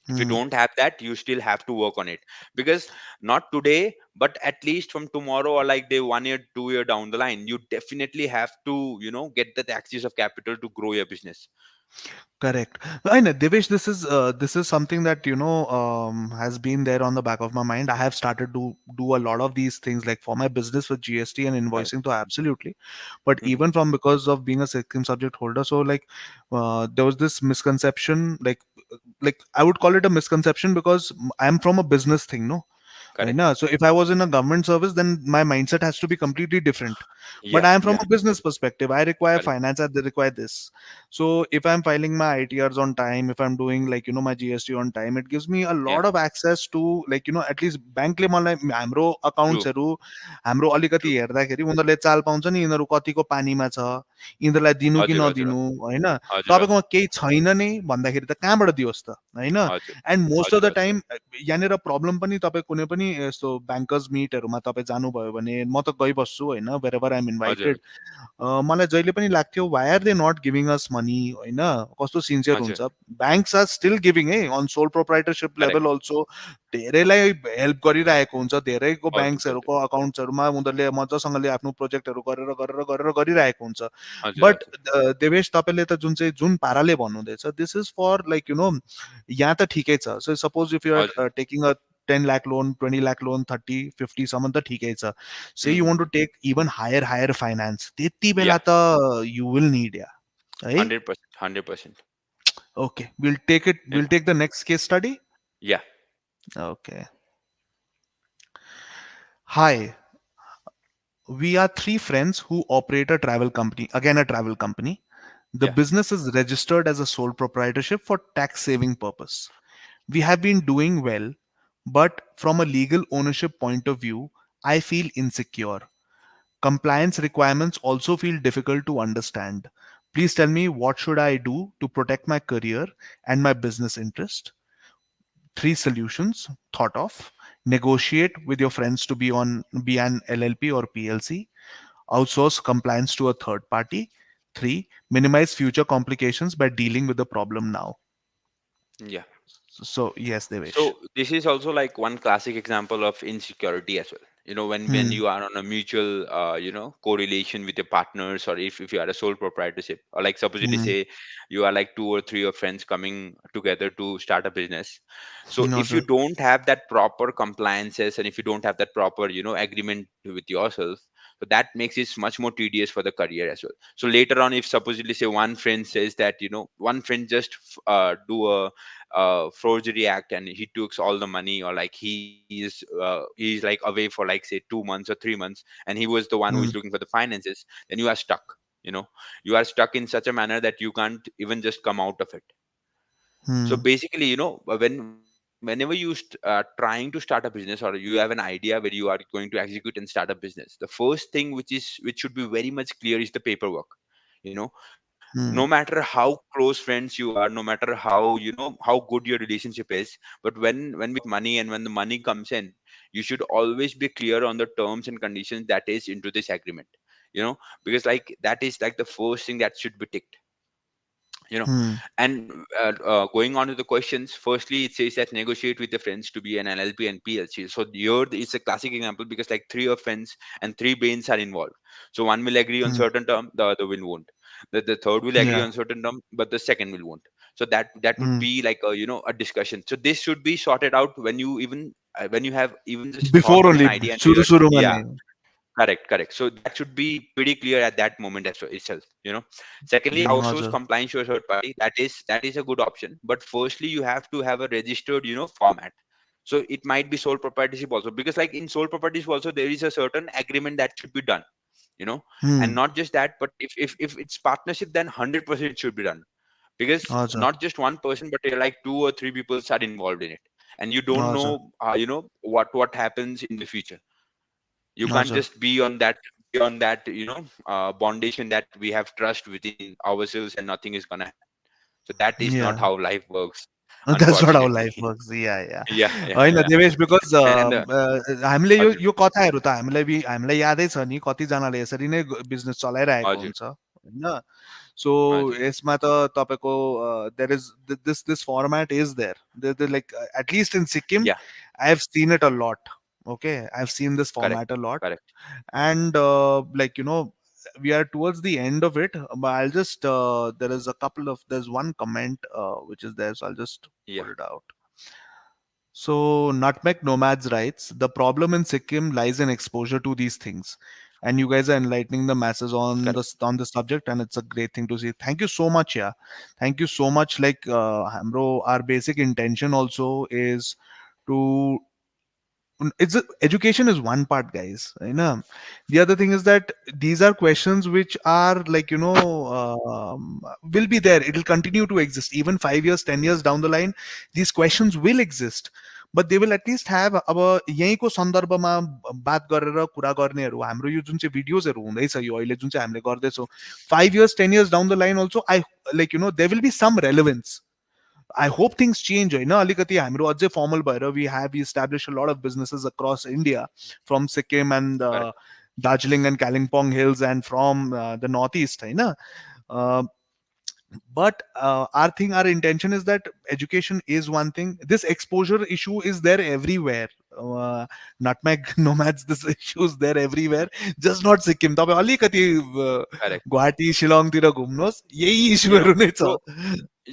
If you Hmm. don't have that, you still have to work on it, because not today, but at least from tomorrow, or like day 1 year 2 year down the line, you definitely have to get the taxes of capital to grow your business. Correct. I know, Devesh, this is something that has been there on the back of my mind. I have started to do a lot of these things, like for my business with GST and Right. invoicing. So absolutely, but Hmm. even from because of being a Sikkim subject holder, so like there was this misconception, like I would call it a misconception because I'm from a business thing, no. Right Correct. now, so if I was in a government service, then my mindset has to be completely different. But Yeah, I am from yeah. a business perspective. I require Correct. finance, and they require this. So if I'm filing my ITRs on time, if I'm doing like my GST on time, it gives me a Yeah. lot of access to like at least bank ले मलाई हाम्रो True. अकाउन्ट्सहरू हाम्रो अलिकति True. हेर्दाखेरि उनीहरूले चाल पाउँछ नि यिनीहरू कतिको पानीमा छ यिनीहरूलाई दिनु कि Ajur, ajur, नदिनु होइन ajur, तपाईँकोमा केही छैन नि भन्दाखेरि त कहाँबाट दियोस् त होइन ajur, end most of ajur, the ajur. Time यहाँनिर प्रब्लम पनि तपाईँ कुनै पनि यस्तो ब्याङ्कर्स मिटहरूमा तपाईँ जानुभयो भने म त गइबस्छु होइन wherever I am Ajur, invited मलाई जहिले पनि लाग्थ्यो why are they not giving us money होइन कस्तो सिन्सियर ajur. हुन्छ ब्याङ्क्स आर स्टिल गिभिङ है on sole proprietorship Correct. Level also धेरैलाई हेल्प गरिरहेको हुन्छ धेरैको Ajur, ajur, ब्याङ्क्सहरूको अकाउन्ट्सहरूमा उनीहरूले मजासँगले आफ्नो प्रोजेक्टहरू गरेर गरेर गरेर गरिरहेको हुन्छ ajur, बट ajur. देवेश तपाईँले त जुन पाराले भन्नुहुँदैछ दिस इज फर लाइक यहाँ त ठिकै छ so suppose if you Ajur. Are taking a 10 lakh loan 20 lakh loan 30 50 सम्म त ठिकै छ say you want Mm-hmm. to take even higher finance त्यति बेला Yeah, त you will need या है 100%, 100%. okay we'll take the next case study. Yeah. Okay, hi, we are three friends who operate a travel company, again a travel company. The Yeah. business is registered as a sole proprietorship for tax saving purpose. We have been doing well, but from a legal ownership point of view, I feel insecure. Compliance requirements also feel difficult to understand. Please tell me, what should I do to protect my career and my business interest? Three solutions thought of: negotiate with your friends to be an LLP or PLC, outsource compliance to a third party, three, minimize future complications by dealing with the problem now. Yeah. So yes, Devesh. So this is also like one classic example of insecurity as well. When Hmm. you are on a mutual, correlation with your partners, or if you are a sole proprietorship, or like supposedly Hmm. say you are like two or three of friends coming together to start a business. So No, if you sir. don't have that proper compliances, and if you don't have that proper, agreement with yourself, so that makes it much more tedious for the career as well. So later on, if supposedly say one friend says that, one friend just do a forgery act, and he takes all the money, or like he's like away for like say 2 months or 3 months, and he was the one who is Hmm. looking for the finances, then you are stuck. you know you are stuck in such a manner that you can't even just come out of it. So Hmm. basically, whenever you trying to start a business, or you have an idea where you are going to execute and start a business, the first thing which should be very much clear is the paperwork. you know no Hmm. matter how close friends you are, no matter how good your relationship is, but when we talk about money, and when the money comes in, you should always be clear on the terms and conditions that is into this agreement. Because like that is like the first thing that should be ticked. you know Hmm. and going on to the questions, firstly it says that negotiate with the friends to be an LLP and PLC. So here it's a classic example, because like three of friends and three brains are involved. So one will agree on Hmm. certain term, the other will won't. The third will agree Yeah. on certain term, but the second will won't. So that would Hmm. be like a discussion. So this should be sorted out when you have even just thought Before of an only, idea, and shuru you're shuru mein yeah. nahi. Correct, correct. So that should be pretty clear at that moment as well itself. Secondly, हाँ outsource sir. compliance to a third party. That is a good option. But firstly, you have to have a registered, format. So it might be sole proprietorship also, because like in sole proprietorship also there is a certain agreement that should be done. You know, and Hmm. not just that, but if it's partnership, then 100% it should be done, because हाँ sir. not just one person, but like two or three people are involved in it, and you don't हाँ sir. know, what happens in the future. You हाँ can't sir. just be on that bondation that we have trust within ourselves and nothing is gonna happen. So that is not Yeah. how life works, That's not how life unfortunately. works. Yeah, yeah. Yeah, yeah, होइन yeah. Devesh because And हामीले यो हजुर, यो कथाहरू त हामीलाई यादै छ नि, कतिजनाले यसरी नै बिजनेस चलाइरहेको हजुर, हुन्छ होइन. सो हजुर, यसमा त तपाईँको there is this format is there like at least in Sikkim yeah, I have seen it a lot. Okay, I've seen this correct, format a lot. correct, And like we are towards the end of it, but I'll just there's one comment which is there, so I'll just yeah, pull it out. So Nutmeg Nomads writes, the problem in Sikkim lies in exposure to these things. And you guys are enlightening the masses on correct, the subject, and it's a great thing to see. Thank you so much, yeah. Thank you so much. Like Hamro, our basic intention also is to education is one part, guys, you know. The other thing is that these are questions which are like will be there, it'll continue to exist even 5 years 10 years down the line. These questions will exist, but they will at least have अब यहीँको सन्दर्भमा बात गरेर कुरा गर्नेहरू हाम्रो यो जुन चाहिँ भिडियोजहरू हुँदैछ यो अहिले जुन चाहिँ हामीले गर्दैछौँ 5 years 10 years down the line also, I like there will be some relevance. I hope things change होइन अलिकति हाम्रो अझै फर्मल भएर we have established a lot of businesses across India, from Sikkim and correct, Darjeeling and Kalimpong hills and from the northeast होइन. uh, but our intention is that education is one thing, this exposure issue is there everywhere. Nutmeg nomads, this issue is there everywhere, just not Sikkim. तपाईँ अलिकति correct. Guwahati शिलङतिर घुम्नुहोस् यही you know इस्युहरू नै छ.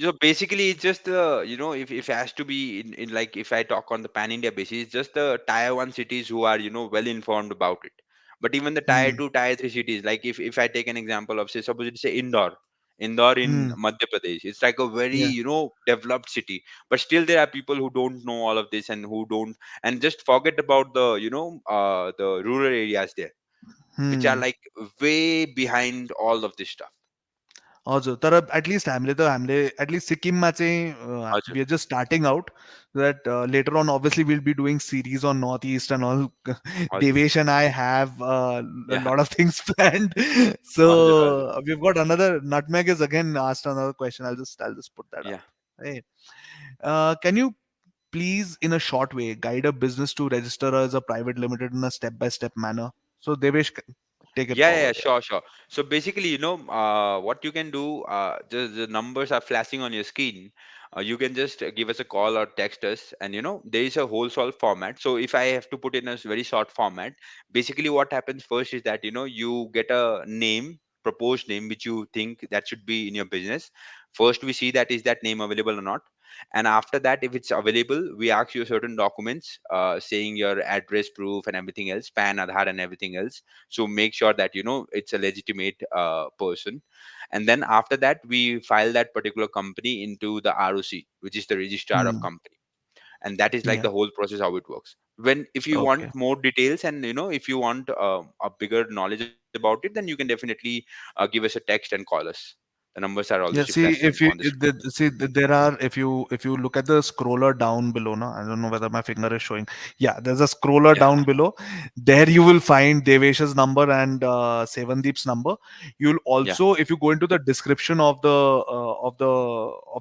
so basically it's just if it has to be in like, if I talk on the pan India basis, it's just the tier 1 cities who are well informed about it. But even the tier Hmm. 2 tier 3 cities, like if I take an example of, say, suppose it's say Indore in Hmm. Madhya Pradesh, it's like a very Yeah. developed city, but still there are people who don't know all of this, and who don't, and just forget about the rural areas there, which are Hmm. like way behind all of this stuff. हजुर, तर हामीले at least सिक्किममा चाहिँ हजुर, we are just starting out, that later on obviously we'll be doing series on Northeast and all. हजुर. Devesh and I have a Yeah, lot of things planned. So हजुर, हजुर. we've got another. Nutmeg is again asked another question. I'll just put that up. Yeah. Hey, can you please, in a short way, guide a business to register as a private limited in a step-by-step manner? So Devesh, take it Yeah, yeah, yeah, forward. sure, sure. So basically, what you can do, the numbers are flashing on your screen. You can just give us a call or text us, and there is a whole solve format. So if I have to put in a very short format, basically what happens first is that you get a name, proposed name, which you think that should be in your business. First, we see that is that name available or not, and after that, if it's available, we ask you certain documents, saying your address proof and everything else, PAN, Aadhaar, and everything else. So make sure that it's a legitimate person, and then after that we file that particular company into the ROC, which is the registrar of Hmm. company. And that is like Yeah. the whole process how it works. When If you want Okay. more details, and if you want a bigger knowledge about it, then you can definitely give us a text and call us. The numbers are always Yeah, see, reflecting if on you the screen. there are, if you look at the scroller down below, no, I don't know whether my finger is showing. Yeah, there's a scroller Yeah, down below. There you will find Devesh's number and Sevandeep's number. You'll yeah, also, if you go into the description of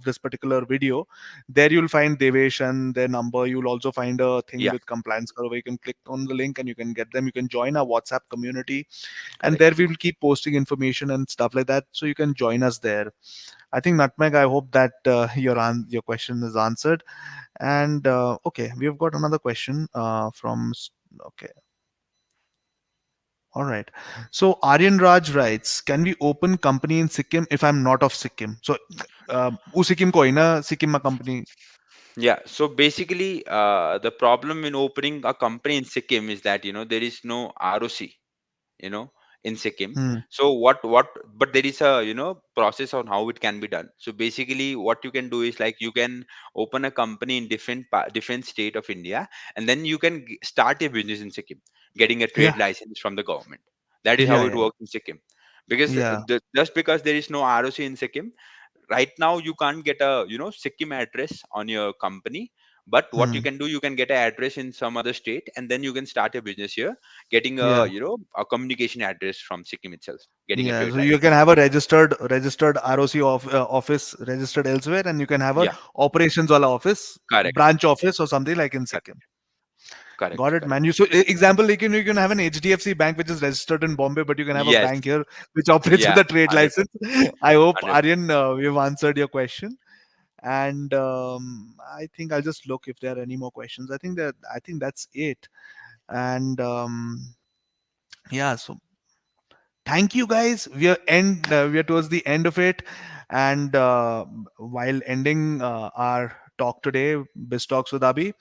this particular video, there you'll find Devesh and their number. You'll also find a thing yeah. with compliance cover where you can click on the link and you can get them. You can join our WhatsApp community, and there Correct. we will keep posting information and stuff like that, so you can join us there. I think, Nutmeg, I hope that your question is answered. And okay, we've got another question okay, all right. So Aryan Raj writes, can we open company in Sikkim if I'm not of Sikkim? So u Sikkim ko hai na, Sikkim ma company. Yeah, so basically, the problem in opening a company in Sikkim is that there is no ROC, you know in Sikkim. Hmm. So what but there is a process on how it can be done. So basically what you can do is, like, you can open a company in different state of India, and then you can start a business in Sikkim, getting a trade Yeah. license from the government. That is how Yeah. it Yeah. works in Sikkim. Because Yeah. just because there is no ROC in Sikkim right now, you can't get a Sikkim address on your company. But what you Hmm. can do, you can get an address in some other state, and then you can start a business here, getting a Yeah. a communication address from Sikkim itself, getting a Yeah, trade so you license. can have a registered ROC office registered elsewhere, and you can have a Yeah, operations wala office, correct, branch office, or something like in correct, Sikkim. correct, Got it, correct. man. Example, like, you can have an HDFC bank which is registered in Bombay, but you can have a Yes, bank here which operates with yeah, a trade 100%, license. I hope, 100%. Aryan, we've answered your question. And I think I'll just look if there are any more questions. I think that's it. And yeah, so thank you guys. We are towards the end of it. And while ending our talk today, Biz Talks with Abhi,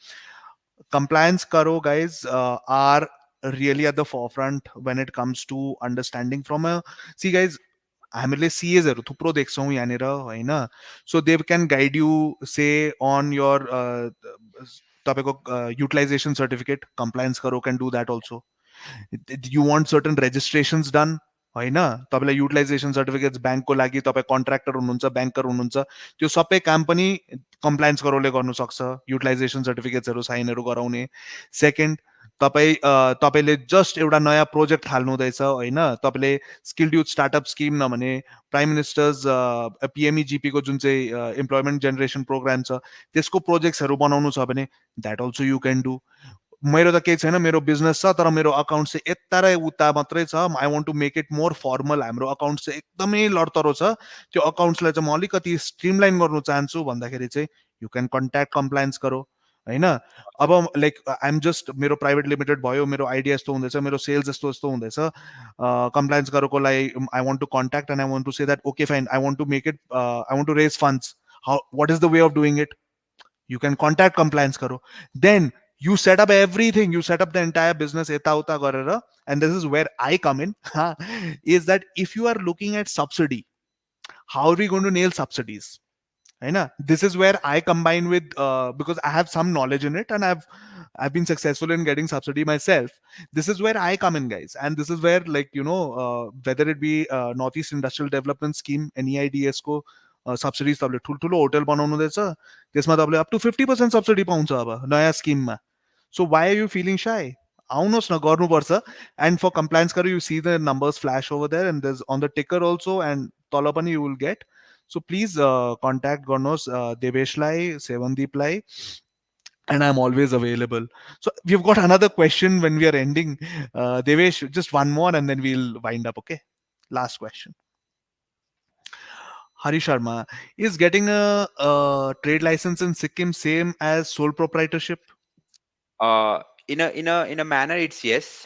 compliance karo guys are really at the forefront when it comes to understanding from a, see guys, हामीले सिएजहरू थुप्रो देख्छौँ यहाँनिर होइन. सो दे क्यान guide you say on your तपाईँको utilisation certificate, compliance करो can do that also. You want certain registrations done होइन, तपाईँलाई utilisation certificates ब्याङ्कको लागि, तपाईँ कन्ट्र्याक्टर हुनुहुन्छ, ब्याङ्कर हुनुहुन्छ, त्यो सबै काम पनि कम्प्लायन्स गरोले गर्नु सक्छ, युटिलाइजेसन सर्टिफिकेट्सहरू साइनहरू गराउने. सेकेन्ड, तपाईँले जस्ट एउटा नयाँ प्रोजेक्ट थाल्नु हुँदैछ होइन, तपाईँले स्किल्ड युथ स्टार्टअप स्किम नभने प्राइम मिनिस्टर्स पिएमइजिपीको जुन चाहिँ इम्प्लोइमेन्ट जेनेरेसन प्रोग्राम छ, त्यसको प्रोजेक्ट्सहरू बनाउनु छ भने that also you can do. मेरो त केही छैन, मेरो बिजनेस छ, तर मेरो अकाउन्ट चाहिँ यता र उता मात्रै छ. I want to make it more formal. हाम्रो अकाउन्ट चाहिँ एकदमै लडतरो छ, त्यो अकाउन्ट्सलाई चाहिँ म अलिकति स्ट्रिमलाइन गर्नु चाहन्छु भन्दाखेरि चाहिँ यु क्यान कन्ट्याक्ट कम्प्लायन्स करो होइन. अब लाइक आइएम जस्ट, मेरो प्राइभेट लिमिटेड भयो, मेरो आइडिया यस्तो हुँदैछ, मेरो सेल्स यस्तो यस्तो हुँदैछ, कम्प्लायन्स गरेको लागि I want to contact and I want to say that okay fine, I want to make it, I want to raise funds. How, what is the way of doing it? You can contact compliance karo. Then you set up everything, you set up the entire business eta uta garera. And this is where I come in. Is that if you are looking at subsidy, how are we going to nail subsidies? This is where I combine with, because I have some knowledge in it, and I've I've been successful in getting subsidy myself. This is where I come in, guys, and this is where, like, whether it be Northeast Industrial Development Scheme, NEIDS को subsidies तपाईँले ठुल्ठुलो hotel बनाउनु हुँदैछ, त्यसमा तपाईँले up to 50% subsidy पाउँछ अब नयाँ स्किममा. So why are you feeling shy? आउनुहोस् न, गर्नुपर्छ. And for compliance करो, you see the numbers flash over there, and there's on the ticker also, and तल पनि you will get. So please contact गर्नुहोस् देवेशलाई, सेवनदीपलाई, and I'm always available. So we've got another question when we are ending. Devesh, just one more and then we'll wind up, okay? Last question. Hari Sharma, is getting a trade license in Sikkim same as sole proprietorship? In a manner, it's yes,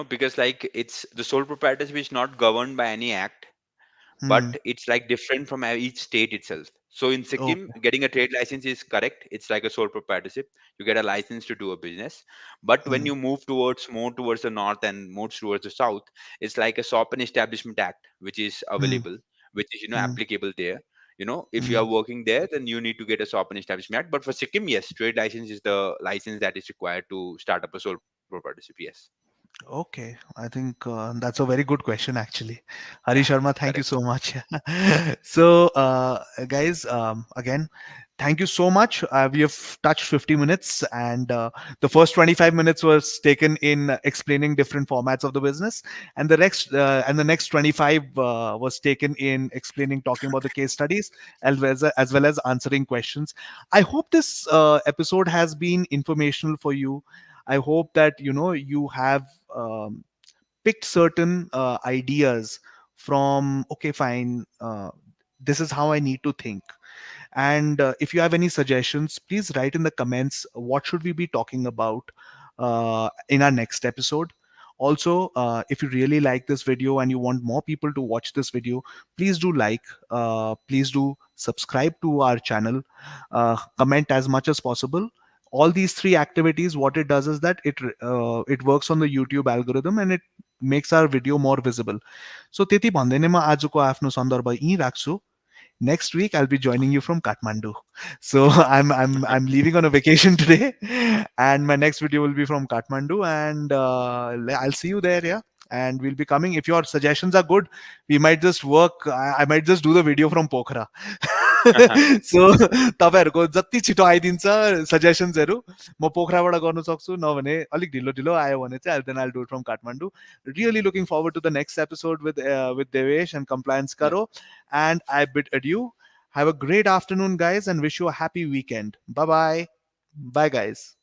because like it's the sole proprietorship is not governed by any act, Hmm. but it's like different from each state itself. So in Sikkim, Okay. getting a trade license is correct. It's like a sole proprietorship. You get a license to do a business. But when Hmm. you move towards more towards the north and more towards the south, it's like a Shop and Establishment Act, which is Hmm. available, which is Hmm. applicable there. If you Hmm. are working there, then you need to get a Shop and Establishment Act. But for Sikkim, yes, trade license is the license that is required to start up a sole proprietorship. Yes. Okay, I think that's a very good question, actually. Hari Yeah. Sharma, thank you Correct. so much. So, guys, again, thank you so much. We have touched 50 minutes, and the first 25 minutes was taken in explaining different formats of the business, and the next 25 was taken in explaining, talking about the case studies, as well as answering questions. I hope this episode has been informational for you. I hope that you have picked certain ideas from, okay, fine, this is how I need to think. And if you have any suggestions, please write in the comments what should we be talking about in our next episode. Also, if you really like this video and you want more people to watch this video, please do like, please do subscribe to our channel, comment as much as possible. All these three activities, what it does is that it works on the YouTube algorithm, and it makes our video more visible. So त्यति भन्दै नै म आजको आफ्नो सन्दर्भ यहीँ राख्छु. Next week I'll be joining you from Kathmandu. So I'm leaving on a vacation today, and my next video will be from Kathmandu, and I'll see you there. Yeah. And we'll be coming. If your suggestions are good, we might just work. I might just do the video from Pokhara. So तपाईँहरूको जति छिटो आइदिन्छ सजेसन्सहरू, म पोखराबाट गर्न सक्छु, नभने अलिक ढिलो ढिलो आयो भने चाहिँ then I'll do it from Kathmandu. Really looking forward to the next episode with Devesh and Compliance Yeah. Karo. And I bid adieu. Have a great afternoon, guys, and wish you a happy weekend. Bye bye. Bye, guys.